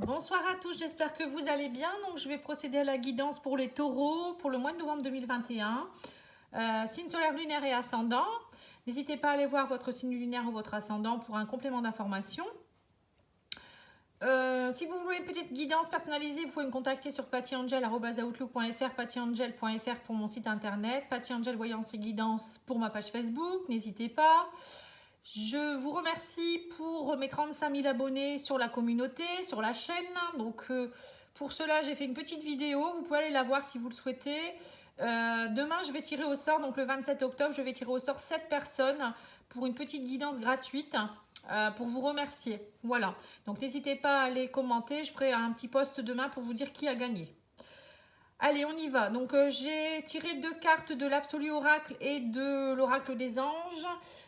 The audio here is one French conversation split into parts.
Bonsoir à tous, j'espère que vous allez bien. Donc, je vais procéder à la guidance pour les taureaux pour le mois de novembre 2021. Signe solaire, lunaire et ascendant. N'hésitez pas à aller voir votre signe lunaire ou votre ascendant pour un complément d'information. Si vous voulez une petite guidance personnalisée, vous pouvez me contacter sur pattyangel@outlook.fr, pattyangel.fr pour mon site internet, pattyangel voyance et guidance pour ma page Facebook, n'hésitez pas. Je vous remercie pour mes 35 000 abonnés sur la communauté, sur la chaîne. Donc pour cela, j'ai fait une petite vidéo. Vous pouvez aller la voir si vous le souhaitez. Demain, je vais tirer au sort, donc le 27 octobre, je vais tirer au sort 7 personnes pour une petite guidance gratuite pour vous remercier. Voilà. Donc n'hésitez pas à aller commenter. Je ferai un petit post demain pour vous dire qui a gagné. Allez, on y va. Donc, j'ai tiré 2 cartes de l'Absolu Oracle et de l'Oracle des Anges.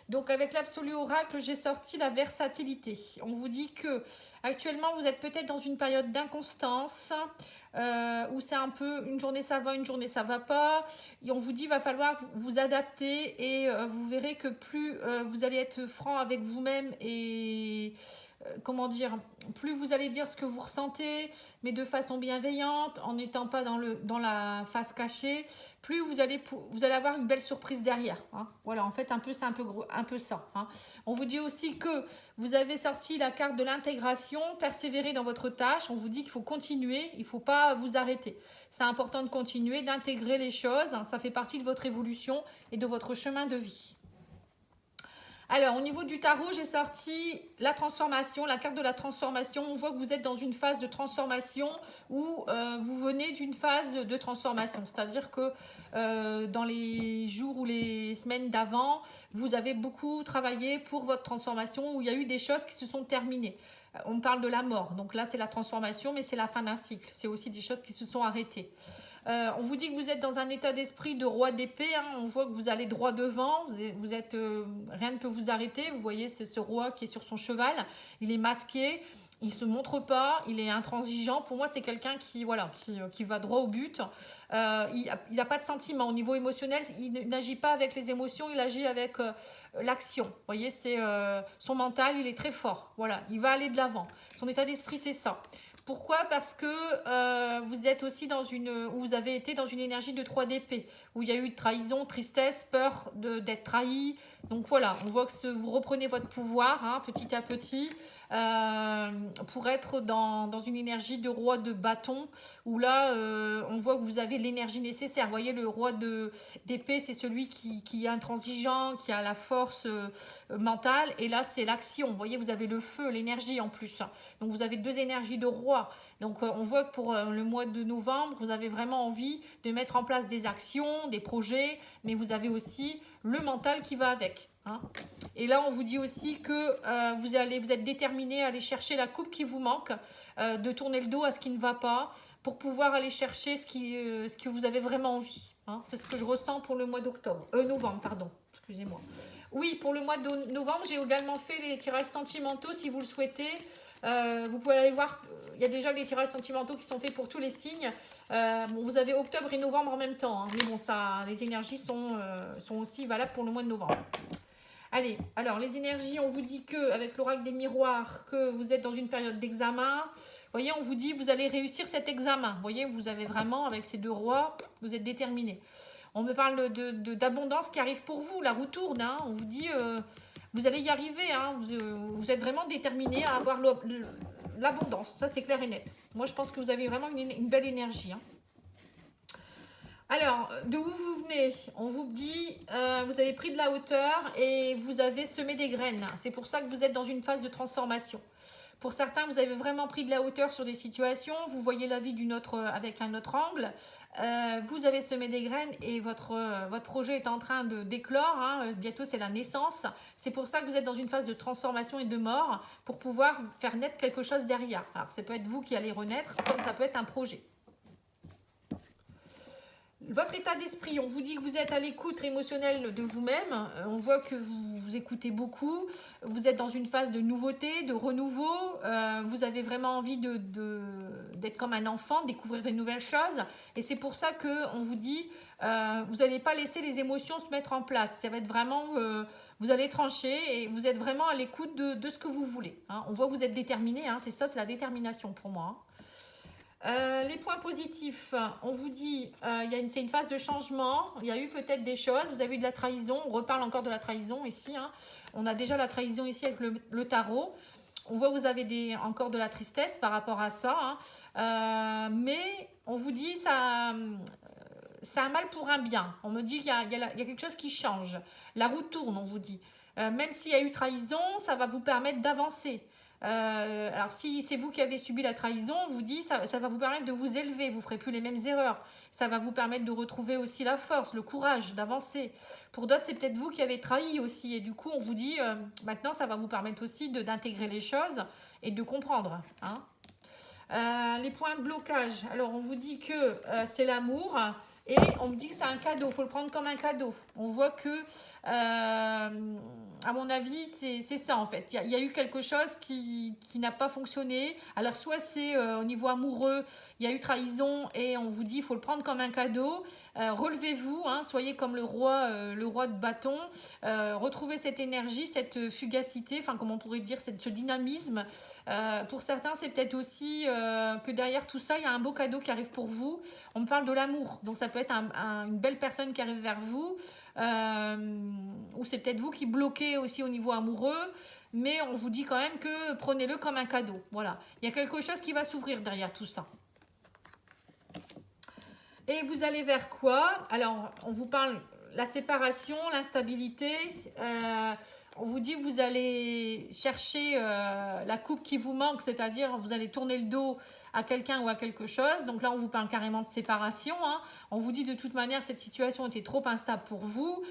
Donc, avec l'Absolu Oracle, j'ai sorti la versatilité. On vous dit que actuellement, vous êtes peut-être dans une période d'inconstance où c'est un peu une journée ça va, une journée ça va pas. Et on vous dit qu'il va falloir vous adapter et vous verrez que plus vous allez être franc avec vous-même et comment dire, plus vous allez dire ce que vous ressentez, mais de façon bienveillante, en n'étant pas dans la face cachée, plus vous allez avoir une belle surprise derrière. Hein. Voilà, en fait, c'est un peu ça. Hein. On vous dit aussi que vous avez sorti la carte de l'intégration, persévérer dans votre tâche. On vous dit qu'il faut continuer, il ne faut pas vous arrêter. C'est important de continuer, d'intégrer les choses. Ça fait partie de votre évolution et de votre chemin de vie. Alors, au niveau du tarot, j'ai sorti la transformation, la carte de la transformation. On voit que vous êtes dans une phase de transformation où vous venez d'une phase de transformation. C'est-à-dire que dans les jours ou les semaines d'avant, vous avez beaucoup travaillé pour votre transformation où il y a eu des choses qui se sont terminées. On parle de la mort. Donc là, c'est la transformation, mais c'est la fin d'un cycle. C'est aussi des choses qui se sont arrêtées. On vous dit que vous êtes dans un état d'esprit de roi d'épée. Hein. On voit que vous allez droit devant. Rien ne peut vous arrêter. Vous voyez ce roi qui est sur son cheval. Il est masqué. Il ne se montre pas. Il est intransigeant. Pour moi, c'est quelqu'un qui va droit au but. Il n'a pas de sentiment. Au niveau émotionnel, il n'agit pas avec les émotions. Il agit avec l'action. Vous voyez, c'est son mental. Il est très fort. Voilà, il va aller de l'avant. Son état d'esprit, c'est ça. Pourquoi? Parce que vous êtes aussi vous avez été dans une énergie de 3 d'épée, où il y a eu trahison, tristesse, peur d'être trahi. Donc voilà, on voit que vous reprenez votre pouvoir hein, petit à petit pour être dans une énergie de roi de bâton, où là, on voit que vous avez l'énergie nécessaire. Vous voyez, le roi d'épée, c'est celui qui est intransigeant, qui a la force mentale, et là, c'est l'action. Vous voyez, vous avez le feu, l'énergie en plus. Donc vous avez 2 énergies de roi. Donc on voit que pour le mois de novembre, vous avez vraiment envie de mettre en place des actions, des projets, mais vous avez aussi le mental qui va avec. Hein. Et là, on vous dit aussi que vous êtes déterminé à aller chercher la coupe qui vous manque, de tourner le dos à ce qui ne va pas, pour pouvoir aller chercher ce que vous avez vraiment envie. Hein. C'est ce que je ressens pour le mois novembre, pardon. Excusez-moi. Oui, pour le mois de novembre, j'ai également fait les tirages sentimentaux si vous le souhaitez. Vous pouvez aller voir, il y a déjà les tirages sentimentaux qui sont faits pour tous les signes. Bon, vous avez octobre et novembre en même temps, hein, mais bon, les énergies sont aussi valables pour le mois de novembre. Allez, alors les énergies, on vous dit qu'avec l'oracle des miroirs, que vous êtes dans une période d'examen. Vous voyez, on vous dit vous allez réussir cet examen. Vous voyez, vous avez vraiment, avec ces 2 rois, vous êtes déterminé. On me parle d'abondance qui arrive pour vous, la roue tourne. Hein. On vous dit, vous allez y arriver. Hein. Vous êtes vraiment déterminé à avoir l'abondance. Ça, c'est clair et net. Moi, je pense que vous avez vraiment une belle énergie. Hein. Alors, d'où vous venez? On vous dit, vous avez pris de la hauteur et vous avez semé des graines. C'est pour ça que vous êtes dans une phase de transformation. Pour certains, vous avez vraiment pris de la hauteur sur des situations. Vous voyez la vie avec un autre angle. Vous avez semé des graines et votre projet est en train de d'éclore. Hein. Bientôt, c'est la naissance. C'est pour ça que vous êtes dans une phase de transformation et de mort pour pouvoir faire naître quelque chose derrière. Alors, ça peut être vous qui allez renaître, comme ça peut être un projet. Votre état d'esprit, on vous dit que vous êtes à l'écoute émotionnelle de vous-même. On voit que vous écoutez beaucoup. Vous êtes dans une phase de nouveauté, de renouveau. Vous avez vraiment envie d'être comme un enfant, de découvrir des nouvelles choses. Et c'est pour ça qu'on vous dit, vous n'allez pas laisser les émotions se mettre en place. Ça va être vraiment, vous allez trancher et vous êtes vraiment à l'écoute de ce que vous voulez. Hein. On voit que vous êtes déterminé. Hein. C'est ça, c'est la détermination pour moi. Hein. Les points positifs, on vous dit, c'est une phase de changement, il y a eu peut-être des choses, vous avez eu de la trahison, on reparle encore de la trahison ici, hein. On a déjà la trahison ici avec le tarot, on voit que vous avez encore de la tristesse par rapport à ça, hein. Mais on vous dit, c'est un mal pour un bien, on me dit qu'il y a quelque chose qui change, la roue tourne, on vous dit, même s'il y a eu trahison, ça va vous permettre d'avancer. Alors si c'est vous qui avez subi la trahison, on vous dit ça va vous permettre de vous élever, vous ne ferez plus les mêmes erreurs, ça va vous permettre de retrouver aussi la force, le courage d'avancer. Pour d'autres c'est peut-être vous qui avez trahi aussi et du coup on vous dit maintenant ça va vous permettre aussi d'intégrer les choses et de comprendre, hein. Les points de blocage, alors on vous dit que c'est l'amour et on me dit que c'est un cadeau, il faut le prendre comme un cadeau. On voit que à mon avis, c'est ça en fait. Il y a eu quelque chose qui n'a pas fonctionné. Alors soit c'est au niveau amoureux, il y a eu trahison et on vous dit il faut le prendre comme un cadeau. Relevez-vous, hein, soyez comme le roi de bâton. Retrouvez cette énergie, cette fugacité, enfin comment on pourrait dire, ce dynamisme. Pour certains, c'est peut-être aussi que derrière tout ça, il y a un beau cadeau qui arrive pour vous. On me parle de l'amour, donc ça peut être une belle personne qui arrive vers vous. Ou c'est peut-être vous qui bloquez aussi au niveau amoureux, mais on vous dit quand même que prenez-le comme un cadeau. Voilà, il y a quelque chose qui va s'ouvrir derrière tout ça. Et vous allez vers quoi? Alors, on vous parle la séparation, l'instabilité. On vous dit que vous allez chercher la coupe qui vous manque, c'est-à-dire vous allez tourner le dos à quelqu'un ou à quelque chose. Donc là, on vous parle carrément de séparation, hein. On vous dit de toute manière, cette situation était trop instable pour vous.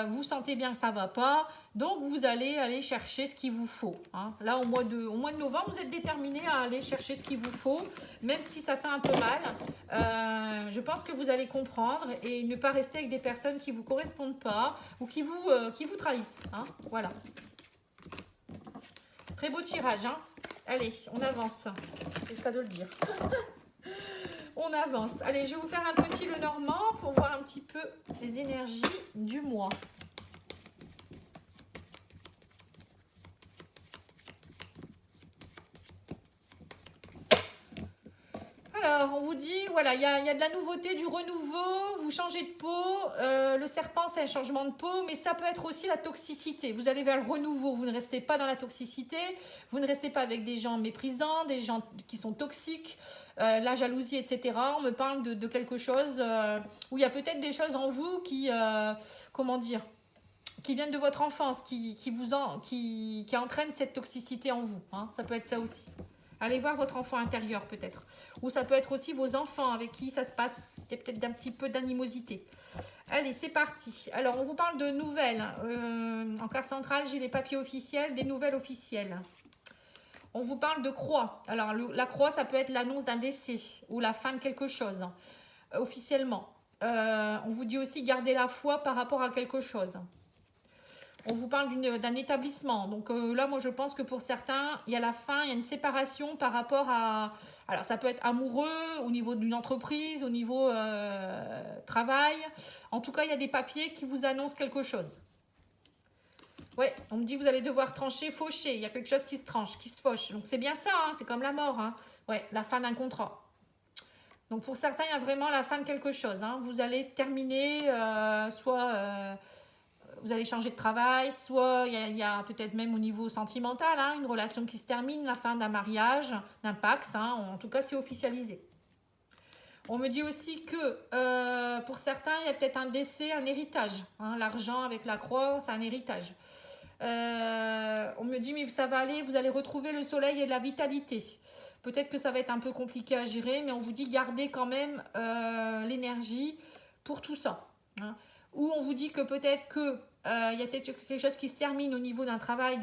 Vous sentez bien que ça ne va pas. Donc, vous allez aller chercher ce qu'il vous faut, hein. Là, au mois de novembre, vous êtes déterminé à aller chercher ce qu'il vous faut, même si ça fait un peu mal. Je pense que vous allez comprendre et ne pas rester avec des personnes qui ne vous correspondent pas ou qui vous trahissent, hein. Voilà. Très beau tirage, hein. Allez, on avance. C'est le cas de le dire. On avance. Allez, je vais vous faire un petit Lenormand pour voir un petit peu les énergies du mois. Alors, on vous dit, voilà, il y a de la nouveauté, du renouveau, vous changez de peau. Le serpent, c'est un changement de peau, mais ça peut être aussi la toxicité. Vous allez vers le renouveau, vous ne restez pas dans la toxicité, vous ne restez pas avec des gens méprisants, des gens qui sont toxiques, la jalousie, etc. On me parle de quelque chose où il y a peut-être des choses en vous qui, comment dire, qui viennent de votre enfance, qui entraînent cette toxicité en vous, hein. Ça peut être ça aussi. Allez voir votre enfant intérieur peut-être. Ou ça peut être aussi vos enfants avec qui ça se passe. Il y a peut-être un petit peu d'animosité. Allez, c'est parti. Alors, on vous parle de nouvelles. En carte centrale, j'ai les papiers officiels, des nouvelles officielles. On vous parle de croix. Alors, la croix, ça peut être l'annonce d'un décès ou la fin de quelque chose, officiellement. On vous dit aussi garder la foi par rapport à quelque chose. On vous parle d'un établissement. Donc là, moi, je pense que pour certains, il y a la fin, il y a une séparation par rapport à... Alors, ça peut être amoureux, au niveau d'une entreprise, au niveau travail. En tout cas, il y a des papiers qui vous annoncent quelque chose. Ouais, on me dit que vous allez devoir trancher, faucher. Il y a quelque chose qui se tranche, qui se fauche. Donc, c'est bien ça, hein, c'est comme la mort, hein. Ouais, la fin d'un contrat. Donc, pour certains, il y a vraiment la fin de quelque chose, hein. Vous allez terminer, soit... vous allez changer de travail, soit il y a peut-être même au niveau sentimental, hein, une relation qui se termine, la fin d'un mariage, d'un Pax, hein, en tout cas c'est officialisé. On me dit aussi que pour certains, il y a peut-être un décès, un héritage, hein, l'argent avec la croix, c'est un héritage. On me dit mais ça va aller, vous allez retrouver le soleil et la vitalité. Peut-être que ça va être un peu compliqué à gérer, mais on vous dit gardez quand même l'énergie pour tout ça, hein. Ou on vous dit que peut-être que il y a peut-être quelque chose qui se termine au niveau d'un travail,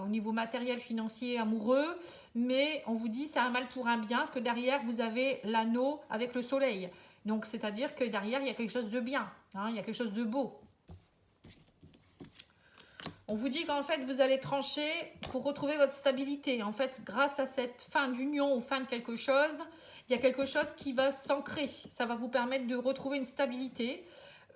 au niveau matériel, financier, amoureux, mais on vous dit c'est un mal pour un bien, parce que derrière vous avez l'anneau avec le soleil. Donc, c'est-à-dire que derrière, il y a quelque chose de bien, hein, il y a quelque chose de beau. On vous dit qu'en fait, vous allez trancher pour retrouver votre stabilité. En fait, grâce à cette fin d'union ou fin de quelque chose, il y a quelque chose qui va s'ancrer. Ça va vous permettre de retrouver une stabilité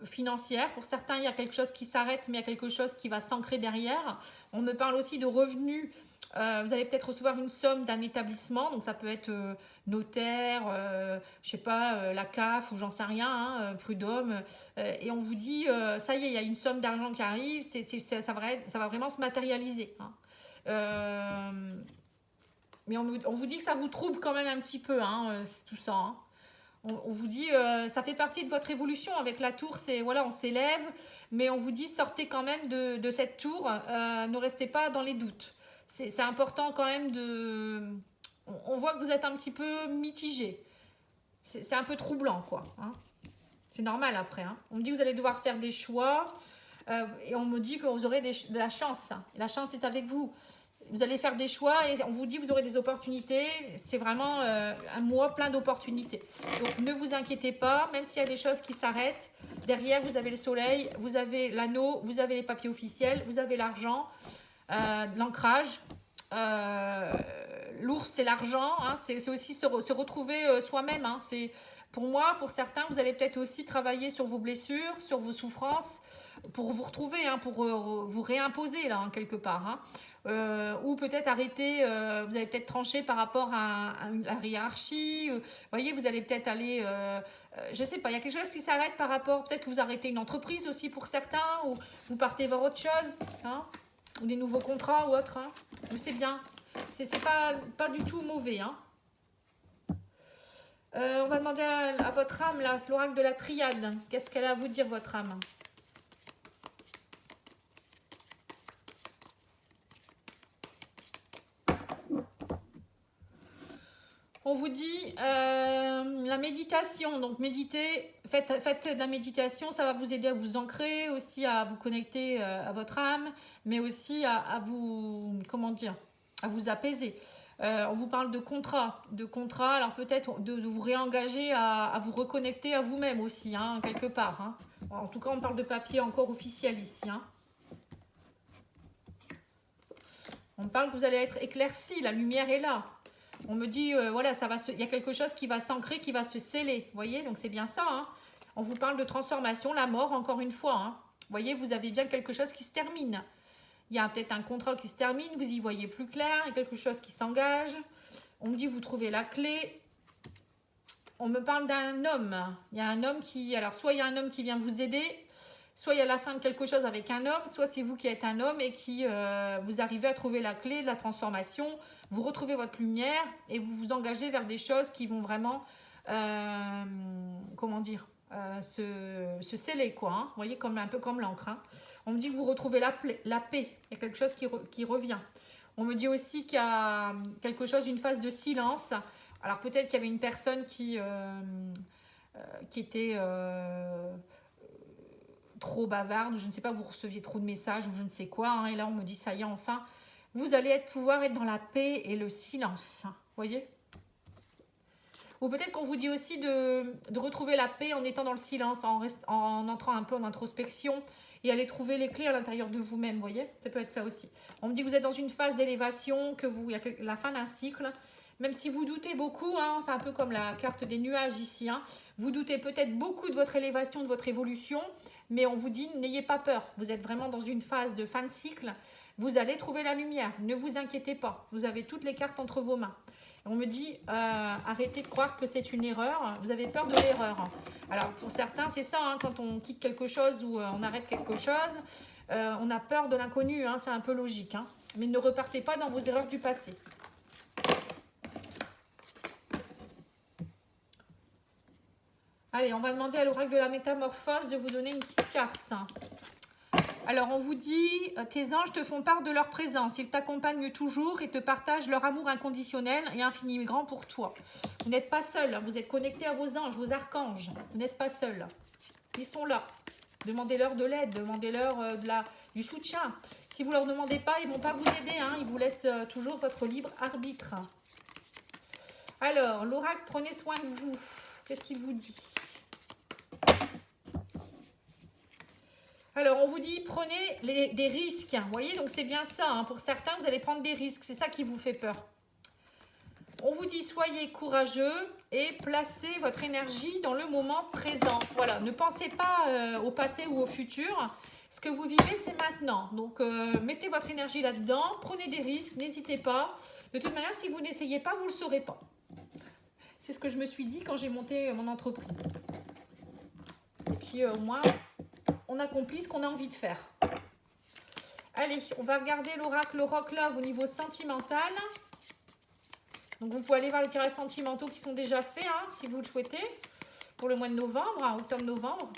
financière. Pour certains, il y a quelque chose qui s'arrête, mais il y a quelque chose qui va s'ancrer derrière. On me parle aussi de revenus. Vous allez peut-être recevoir une somme d'un établissement, donc ça peut être notaire, je sais pas, la CAF ou j'en sais rien, hein, Prud'homme, et on vous dit, ça y est, il y a une somme d'argent qui arrive, ça va vraiment se matérialiser. Hein. Mais on vous dit que ça vous trouble quand même un petit peu, hein, tout ça. Hein. On vous dit, ça fait partie de votre évolution avec la tour, c'est voilà, on s'élève, mais on vous dit, sortez quand même de cette tour, ne restez pas dans les doutes. C'est important quand même de... On voit que vous êtes un petit peu mitigé. C'est un peu troublant, quoi. Hein. C'est normal après. Hein. On me dit que vous allez devoir faire des choix et on me dit que vous aurez de la chance. La chance est avec vous. Vous allez faire des choix et on vous dit que vous aurez des opportunités. C'est vraiment un mois plein d'opportunités. Donc ne vous inquiétez pas, même s'il y a des choses qui s'arrêtent. Derrière, vous avez le soleil, vous avez l'anneau, vous avez les papiers officiels, vous avez l'argent. L'ancrage, l'ours c'est l'argent, hein, c'est aussi se retrouver soi-même, hein, c'est pour moi, pour certains, vous allez peut-être aussi travailler sur vos blessures, sur vos souffrances, pour vous retrouver, hein, pour vous réimposer là, hein, quelque part, hein. Ou peut-être arrêter, vous allez peut-être trancher par rapport à la hiérarchie, vous voyez, vous allez peut-être aller, je sais pas, il y a quelque chose qui s'arrête par rapport, peut-être que vous arrêtez une entreprise aussi pour certains, ou vous partez vers autre chose, hein. Ou des nouveaux contrats ou autre, hein. C'est bien. C'est pas du tout mauvais. Hein. On va demander à votre âme, l'oracle de la triade. Qu'est-ce qu'elle a à vous dire, votre âme? On vous dit la méditation. Donc, méditez, faites de la méditation. Ça va vous aider à vous ancrer, aussi à vous connecter à votre âme, mais aussi à vous, comment dire, à vous apaiser. On vous parle de contrat. Alors peut-être de vous réengager à vous reconnecter à vous-même aussi, hein, quelque part. Hein. En tout cas, on parle de papier encore officiel ici. Hein. On parle que vous allez être éclairci, la lumière est là. On me dit, voilà, il y a quelque chose qui va s'ancrer, qui va se sceller. Vous voyez, donc c'est bien ça. Hein. On vous parle de transformation, la mort, encore une fois. Hein. Vous voyez, vous avez bien quelque chose qui se termine. Il y a peut-être un contrat qui se termine, vous y voyez plus clair, il y a quelque chose qui s'engage. On me dit, vous trouvez la clé. On me parle d'un homme. Il y a un homme qui... Alors, soit il y a un homme qui vient vous aider, soit il y a la fin de quelque chose avec un homme, soit c'est vous qui êtes un homme et qui vous arrivez à trouver la clé de la transformation, vous retrouvez votre lumière et vous vous engagez vers des choses qui vont vraiment, comment dire, se sceller, quoi. Hein. Vous voyez, un peu comme l'encre. Hein. On me dit que vous retrouvez la paix. Il y a quelque chose qui revient. On me dit aussi qu'il y a quelque chose, une phase de silence. Alors peut-être qu'il y avait une personne qui était... trop bavarde, ou je ne sais pas, vous receviez trop de messages, ou je ne sais quoi, hein, et là on me dit, ça y est, enfin, vous allez pouvoir être dans la paix et le silence, hein, voyez. Ou peut-être qu'on vous dit aussi de retrouver la paix en étant dans le silence, en entrant un peu en introspection, et aller trouver les clés à l'intérieur de vous-même, voyez. Ça peut être ça aussi. On me dit que vous êtes dans une phase d'élévation, il y a la fin d'un cycle, même si vous doutez beaucoup, hein, c'est un peu comme la carte des nuages ici, hein, vous doutez peut-être beaucoup de votre élévation, de votre évolution, mais on vous dit, n'ayez pas peur. Vous êtes vraiment dans une phase de fin de cycle. Vous allez trouver la lumière. Ne vous inquiétez pas. Vous avez toutes les cartes entre vos mains. On me dit, arrêtez de croire que c'est une erreur. Vous avez peur de l'erreur. Alors, pour certains, c'est ça. Hein, quand on quitte quelque chose ou on arrête quelque chose, on a peur de l'inconnu. Hein, c'est un peu logique. Hein, mais ne repartez pas dans vos erreurs du passé. Allez, on va demander à l'oracle de la métamorphose de vous donner une petite carte. Alors, on vous dit, tes anges te font part de leur présence. Ils t'accompagnent toujours et te partagent leur amour inconditionnel et infiniment grand pour toi. Vous n'êtes pas seul. Vous êtes connecté à vos anges, vos archanges. Vous n'êtes pas seul. Ils sont là. Demandez-leur de l'aide. Demandez-leur du soutien. Si vous ne leur demandez pas, ils ne vont pas vous aider. Hein. Ils vous laissent toujours votre libre arbitre. Alors, l'oracle, prenez soin de vous. Qu'est-ce qu'il vous dit ? Alors, on vous dit, prenez des risques. Vous voyez, donc c'est bien ça. Hein. Pour certains, vous allez prendre des risques. C'est ça qui vous fait peur. On vous dit, soyez courageux et placez votre énergie dans le moment présent. Voilà, ne pensez pas au passé ou au futur. Ce que vous vivez, c'est maintenant. Donc, mettez votre énergie là-dedans. Prenez des risques, n'hésitez pas. De toute manière, si vous n'essayez pas, vous ne le saurez pas. C'est ce que je me suis dit quand j'ai monté mon entreprise. Et puis, au moins, on accomplit ce qu'on a envie de faire. Allez, on va regarder l'oracle Rock Love au niveau sentimental. Donc, vous pouvez aller voir les tirages sentimentaux qui sont déjà faits, hein, si vous le souhaitez, pour le mois de novembre, hein, octobre-novembre.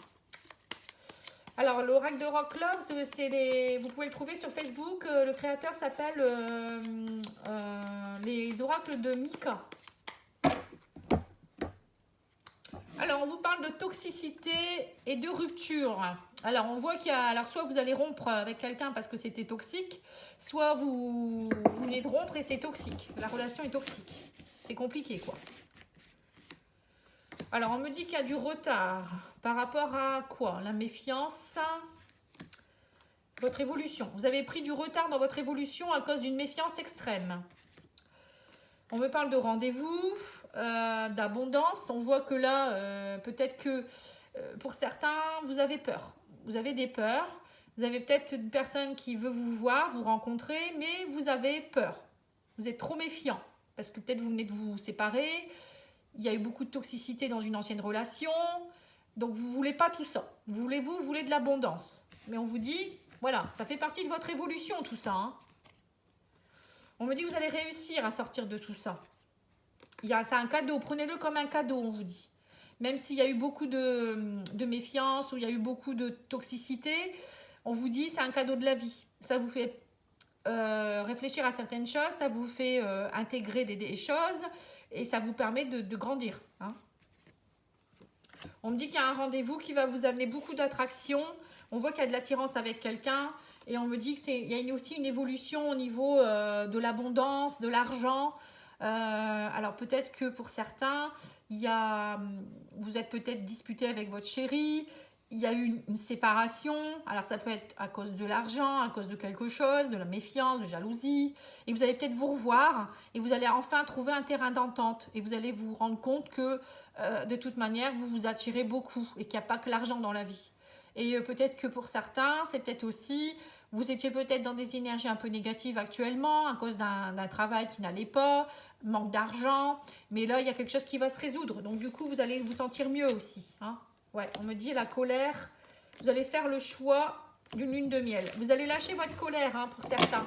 Alors, l'oracle de Rock Love, vous pouvez le trouver sur Facebook. Le créateur s'appelle les oracles de Mika. Alors, on vous parle de toxicité et de rupture. Alors, on voit qu'il y a... Alors, soit vous allez rompre avec quelqu'un parce que c'était toxique, soit vous venez de rompre et c'est toxique. La relation est toxique. C'est compliqué, quoi. Alors, on me dit qu'il y a du retard. Par rapport à quoi? La méfiance. Votre évolution. Vous avez pris du retard dans votre évolution à cause d'une méfiance extrême. On me parle de rendez-vous, d'abondance. On voit que là, peut-être que pour certains, vous avez peur. Vous avez des peurs. Vous avez peut-être une personne qui veut vous voir, vous rencontrer, mais vous avez peur. Vous êtes trop méfiant parce que peut-être vous venez de vous séparer. Il y a eu beaucoup de toxicité dans une ancienne relation. Donc, vous ne voulez pas tout ça. Vous voulez de l'abondance. Mais on vous dit, voilà, ça fait partie de votre évolution, tout ça. Hein. On me dit que vous allez réussir à sortir de tout ça. C'est un cadeau. Prenez-le comme un cadeau, on vous dit. Même s'il y a eu beaucoup de méfiance ou il y a eu beaucoup de toxicité, on vous dit c'est un cadeau de la vie. Ça vous fait réfléchir à certaines choses, ça vous fait intégrer des choses et ça vous permet de grandir. Hein. On me dit qu'il y a un rendez-vous qui va vous amener beaucoup d'attraction. On voit qu'il y a de l'attirance avec quelqu'un. Et on me dit qu'il y a aussi une évolution au niveau de l'abondance, de l'argent. Alors peut-être que pour certains, vous êtes peut-être disputé avec votre chéri. Il y a eu une séparation. Alors ça peut être à cause de l'argent, à cause de quelque chose, de la méfiance, de jalousie. Et vous allez peut-être vous revoir et vous allez enfin trouver un terrain d'entente. Et vous allez vous rendre compte que de toute manière, vous vous attirez beaucoup et qu'il n'y a pas que l'argent dans la vie. Et peut-être que pour certains, c'est peut-être aussi... Vous étiez peut-être dans des énergies un peu négatives actuellement à cause d'un travail qui n'allait pas, manque d'argent. Mais là, il y a quelque chose qui va se résoudre. Donc, du coup, vous allez vous sentir mieux aussi. Hein. Ouais, on me dit la colère. Vous allez faire le choix d'une lune de miel. Vous allez lâcher votre colère hein, pour certains.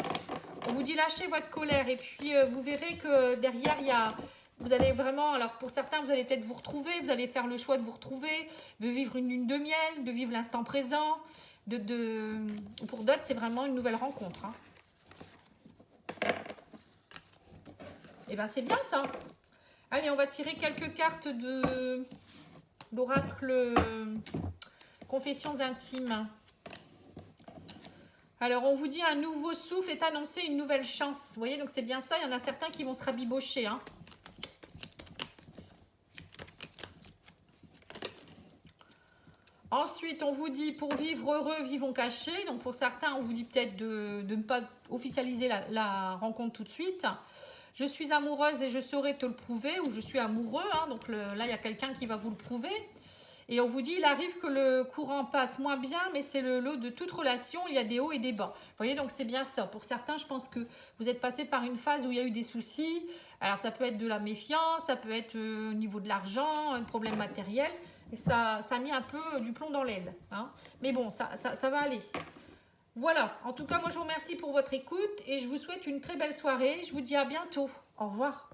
On vous dit lâchez votre colère. Et puis, vous verrez que derrière, il y a... Vous allez vraiment... Alors, pour certains, vous allez peut-être vous retrouver. Vous allez faire le choix de vous retrouver, de vivre une lune de miel, de vivre l'instant présent. Pour d'autres, c'est vraiment une nouvelle rencontre. Hein. Et bien, c'est bien ça. Allez, on va tirer quelques cartes de l'oracle Confessions intimes. Alors, on vous dit un nouveau souffle est annoncé, une nouvelle chance. Vous voyez, donc c'est bien ça. Il y en a certains qui vont se rabibocher. Hein. Ensuite, on vous dit pour vivre heureux, vivons cachés. Donc, pour certains, on vous dit peut-être de ne pas officialiser la rencontre tout de suite. Je suis amoureuse et je saurai te le prouver. Ou je suis amoureux. Hein, donc, là, il y a quelqu'un qui va vous le prouver. Et on vous dit, il arrive que le courant passe moins bien, mais c'est le lot de toute relation. Il y a des hauts et des bas. Vous voyez, donc c'est bien ça. Pour certains, je pense que vous êtes passé par une phase où il y a eu des soucis. Alors, ça peut être de la méfiance, ça peut être au niveau de l'argent, un problème matériel. Et ça a mis un peu du plomb dans l'aile. Hein. Mais bon, ça va aller. Voilà. En tout cas, moi, je vous remercie pour votre écoute et je vous souhaite une très belle soirée. Je vous dis à bientôt. Au revoir.